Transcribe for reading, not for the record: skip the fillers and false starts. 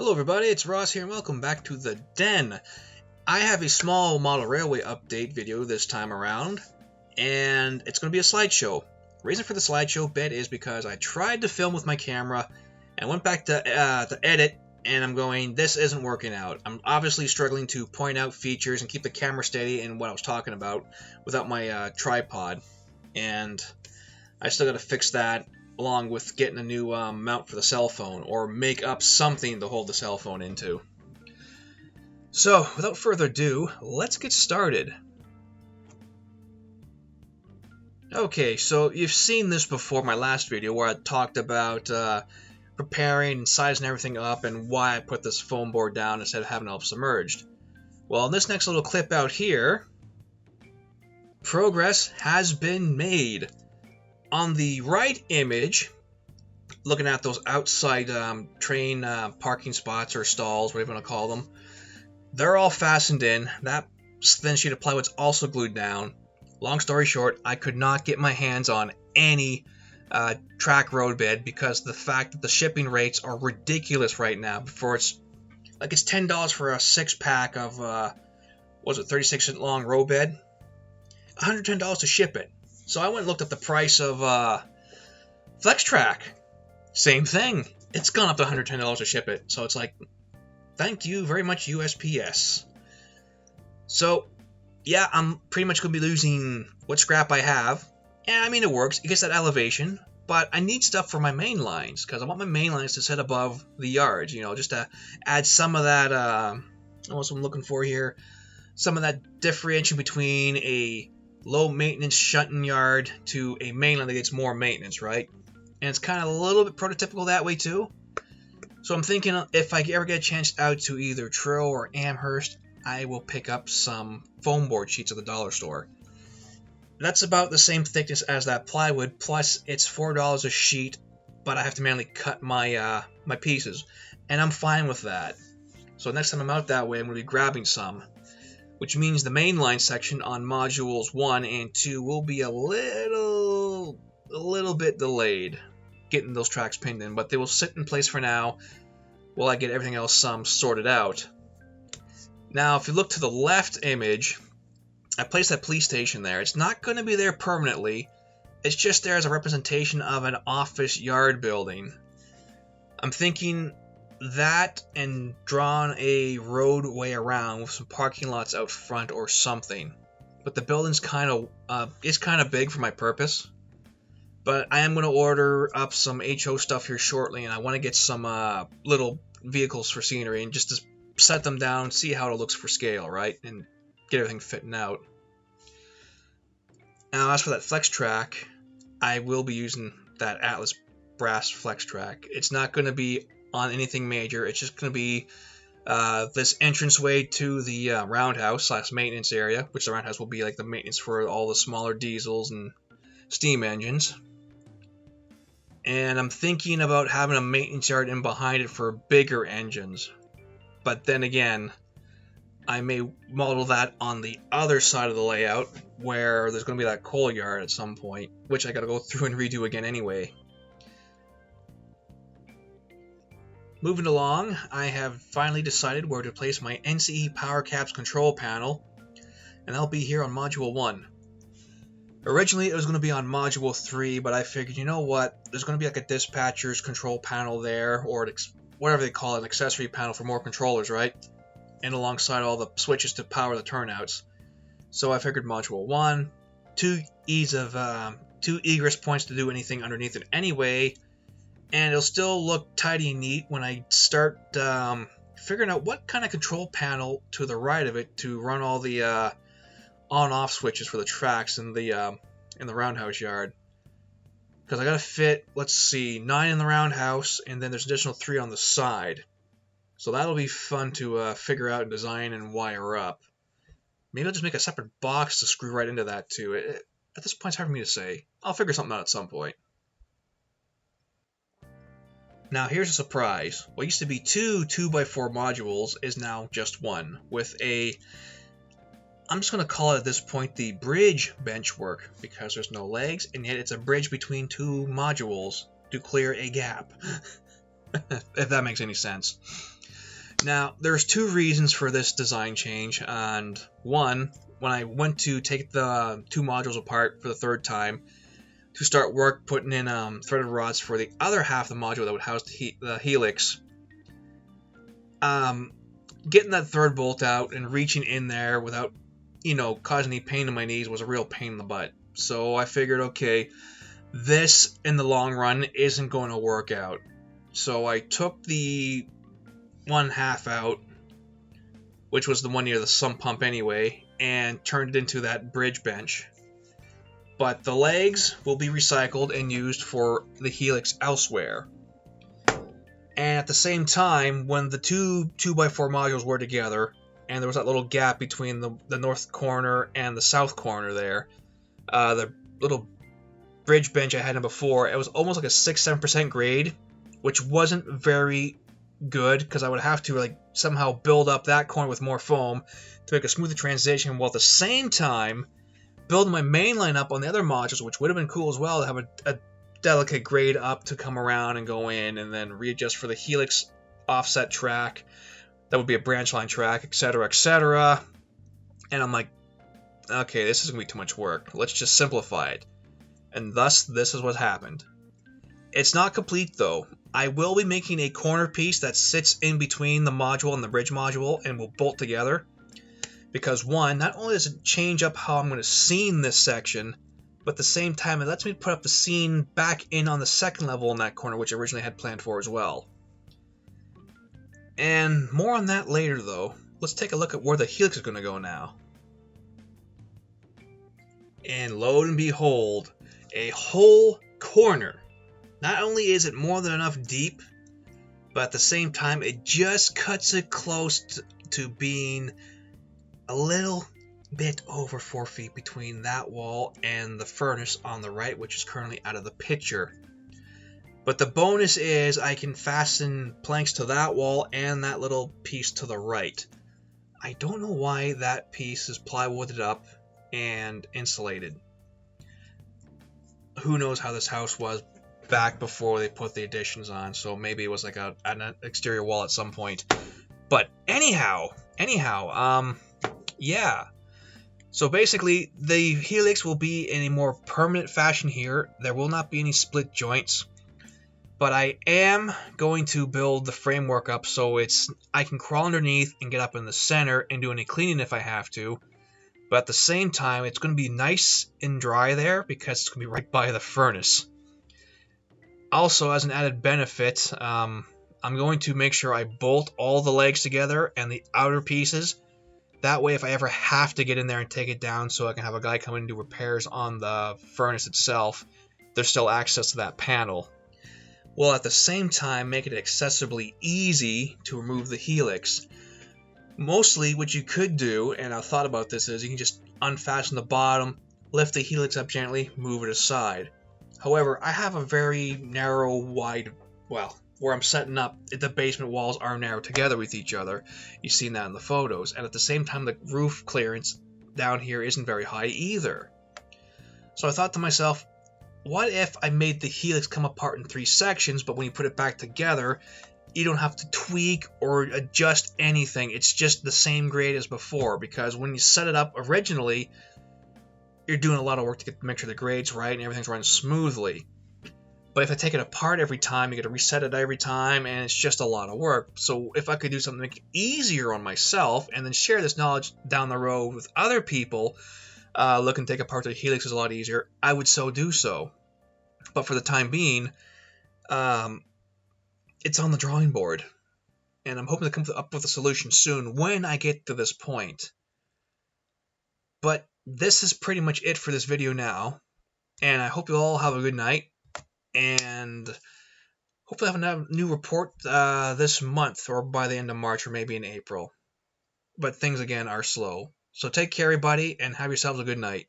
Hello everybody, it's Ross here and welcome back to the Den. I have a small model railway update video this time around, and it's going to be a slideshow. The reason for the slideshow bit is because I tried to film with my camera and went back to edit, and I'm going, this isn't working out. I'm obviously struggling to point out features and keep the camera steady in what I was talking about without my tripod, and I still got to fix that, along with getting a new mount for the cell phone, or make up something to hold the cell phone into. So, without further ado, let's get started. Okay, so you've seen this before, my last video, where I talked about preparing and sizing everything up and why I put this foam board down instead of having it all submerged. Well, in this next little clip out here, progress has been made. On the right image, looking at those outside train parking spots or stalls, whatever you want to call them, they're all fastened in. That thin sheet of plywood's also glued down. Long story short, I could not get my hands on any track road bed because of the fact that the shipping rates are ridiculous right now. Before it's $10 for a 6-pack of 36-inch long road bed, $110 to ship it. So I went and looked at the price of FlexTrack. Same thing. It's gone up to $110 to ship it. So it's like, thank you very much, USPS. So, yeah, I'm pretty much going to be losing what scrap I have. And I mean, it works. It gets that elevation. But I need stuff for my main lines, because I want my main lines to sit above the yards, you know, just to add some of that, what's what I'm looking for here, some of that differentiation between a low maintenance shunting yard to a mainline that gets more maintenance, right? And it's kind of a little bit prototypical that way too. So I'm thinking if I ever get a chance out to either Trill or Amherst, I will pick up some foam board sheets at the dollar store. That's about the same thickness as that plywood, plus it's $4 a sheet, but I have to manually cut my my pieces, and I'm fine with that. So next time I'm out that way, I'm going to be grabbing some, which means the mainline section on modules 1 and 2 will be a little bit delayed getting those tracks pinned in, but they will sit in place for now while I get everything else sorted out. Now, if you look to the left image, I placed that police station there. It's not going to be there permanently. It's just there as a representation of an office yard building. I'm thinking that and drawn a roadway around with some parking lots out front or something. But the building's kind of big for my purpose. But I am going to order up some HO stuff here shortly, and I want to get some little vehicles for scenery and just to set them down, see how it looks for scale, right? And get everything fitting out. Now, as for that FlexTrack, I will be using that Atlas brass FlexTrack. It's not going to be on anything major. It's just going to be this entranceway to the roundhouse / maintenance area, which the roundhouse will be like the maintenance for all the smaller diesels and steam engines. And I'm thinking about having a maintenance yard in behind it for bigger engines. But then again, I may model that on the other side of the layout, where there's going to be that coal yard at some point, which I got to go through and redo again anyway. Moving along, I have finally decided where to place my NCE Power Caps control panel, and that'll be here on Module 1. Originally, it was going to be on Module 3, but I figured, you know what, there's going to be like a dispatcher's control panel there, or whatever they call it, an accessory panel for more controllers, right? And alongside all the switches to power the turnouts. So I figured Module 1, two egress points to do anything underneath it anyway, and it'll still look tidy and neat when I start figuring out what kind of control panel to the right of it to run all the on-off switches for the tracks in the roundhouse yard. Because I gotta fit, let's see, 9 in the roundhouse, and then there's an additional 3 on the side. So that'll be fun to figure out and design and wire up. Maybe I'll just make a separate box to screw right into that too. At this point, it's hard for me to say. I'll figure something out at some point. Now here's a surprise. What used to be 2 2x4 modules is now just 1, with a, I'm just going to call it at this point the bridge bench work, because there's no legs, and yet it's a bridge between 2 modules to clear a gap. If that makes any sense. Now, there's two reasons for this design change, and one, when I went to take the two modules apart for the third time to start work putting in threaded rods for the other half of the module that would house the helix, getting that third bolt out and reaching in there without, causing any pain in my knees was a real pain in the butt. So I figured, okay, this in the long run isn't going to work out. So I took the one half out, which was the one near the sump pump anyway, and turned it into that bridge bench. But the legs will be recycled and used for the helix elsewhere. And at the same time, when the two 2x4 modules were together, and there was that little gap between the north corner and the south corner there, the little bridge bench I had in before, it was almost like a 6-7% grade, which wasn't very good, because I would have to somehow build up that corner with more foam to make a smoother transition, while at the same time building my main line up on the other modules, which would have been cool as well to have a delicate grade up to come around and go in and then readjust for the helix offset track. That would be a branch line track, etc., etc. And I'm like, okay, this is going to be too much work. Let's just simplify it. And thus, this is what happened. It's not complete, though. I will be making a corner piece that sits in between the module and the bridge module and will bolt together. Because one, not only does it change up how I'm going to scene this section, but at the same time it lets me put up the scene back in on the second level in that corner, which I originally had planned for as well. And more on that later, though. Let's take a look at where the helix is going to go now. And lo and behold, a whole corner. Not only is it more than enough deep, but at the same time it just cuts it close to being a little bit over 4 feet between that wall and the furnace on the right, which is currently out of the picture. But the bonus is I can fasten planks to that wall and that little piece to the right. I don't know why that piece is plywooded up and insulated. Who knows how this house was back before they put the additions on, so maybe it was like an exterior wall at some point. But anyhow, yeah. So basically, the helix will be in a more permanent fashion here. There will not be any split joints. But I am going to build the framework up so I can crawl underneath and get up in the center and do any cleaning if I have to. But at the same time, it's going to be nice and dry there because it's going to be right by the furnace. Also, as an added benefit, I'm going to make sure I bolt all the legs together and the outer pieces. That way, if I ever have to get in there and take it down so I can have a guy come in and do repairs on the furnace itself, there's still access to that panel. While at the same time make it accessibly easy to remove the helix. Mostly what you could do, and I thought about this, is you can just unfasten the bottom, lift the helix up gently, move it aside. However, I have a very narrow, wide, where I'm setting up, the basement walls are narrow together with each other. You've seen that in the photos. And at the same time, the roof clearance down here isn't very high either. So I thought to myself, what if I made the helix come apart in 3 sections, but when you put it back together, you don't have to tweak or adjust anything. It's just the same grade as before, because when you set it up originally, you're doing a lot of work to make sure the grade's right and everything's running smoothly. But if I take it apart every time, you got to reset it every time, and it's just a lot of work. So if I could do something to make it easier on myself, and then share this knowledge down the road with other people, looking to take apart the helix is a lot easier, I would so do so. But for the time being, it's on the drawing board. And I'm hoping to come up with a solution soon when I get to this point. But this is pretty much it for this video now. And I hope you all have a good night. And hopefully have a new report this month or by the end of March or maybe in April. But things again are slow. So take care everybody and have yourselves a good night.